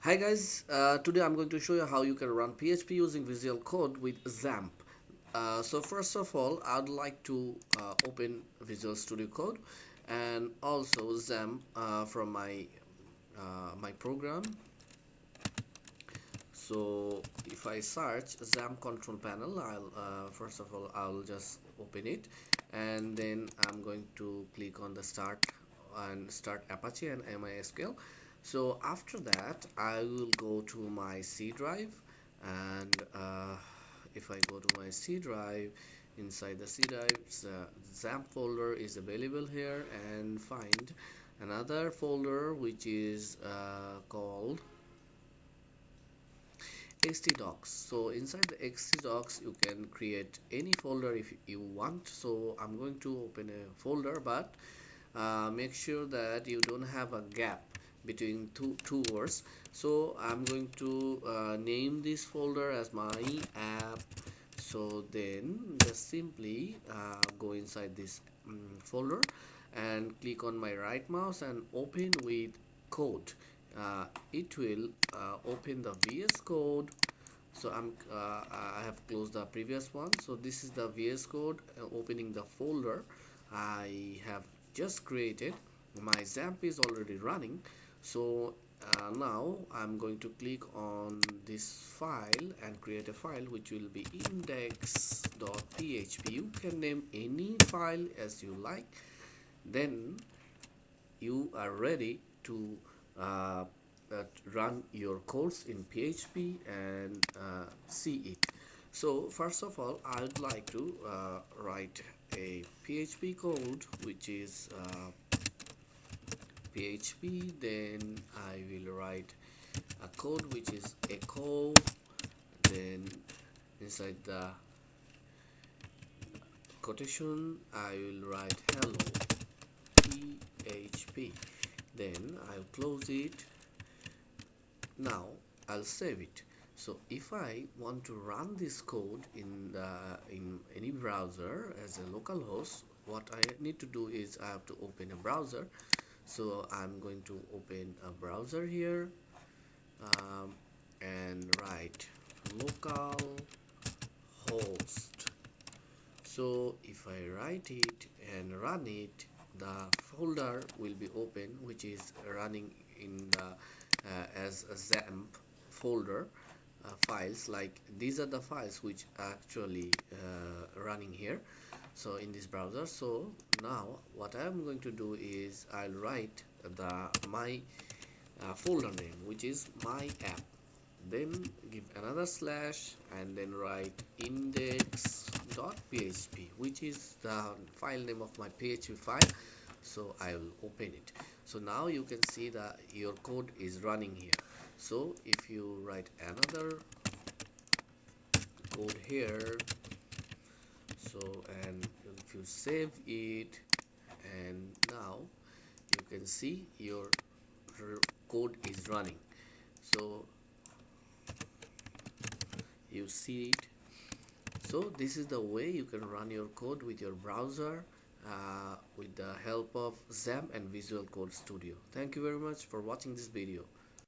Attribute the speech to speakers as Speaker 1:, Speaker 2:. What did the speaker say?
Speaker 1: Hi guys, today I'm going to show you how you can run PHP using Visual Code with XAMPP. So first of all, I'd like to open Visual Studio Code and also XAMPP from my program. So if I search XAMPP control panel, I'll just open it, and then I'm going to click on the start Apache and MySQL. So after that, I will go to my C drive, and if I go to my C drive, inside the C drive, the XAMPP folder is available here, and find another folder which is called XTdocs. So inside the XTdocs you can create any folder if you want. So I'm going to open a folder, but make sure that you don't have a gap between two words. So I'm going to name this folder as my app. So then just simply go inside this folder and click on my right mouse and open with code. It will open the VS Code. So I have closed the previous one. So this is the VS Code opening the folder I have just created. My XAMPP is already running. So now I'm going to click on this file and create a file which will be index.php. You can name any file as you like. Then you are ready to uh, run your course in PHP and see it. So first of all, I would like to write a PHP code which is PHP. Then I will write a code which is echo. Then inside the quotation I will write hello PHP. Then I'll close it. Now I'll save it. So if I want to run this code in any browser as a local host, what I need to do is I have to open a browser. So I'm going to open a browser here and write local host. So if I write it and run it, the folder will be open, which is running in the as a XAMPP folder files. Like these are the files which are actually running here, so in this browser. So now what I am going to do is I'll write my folder name, which is my app. Then give another slash and then write index.php, which is the file name of my PHP file. So I will open it. So now you can see that your code is running here. So if you write another code here, so and if you save it, and now you can see your code is running. So you see it. So this is the way you can run your code with your browser with the help of XAMPP and Visual Code Studio. Thank you very much for watching this video.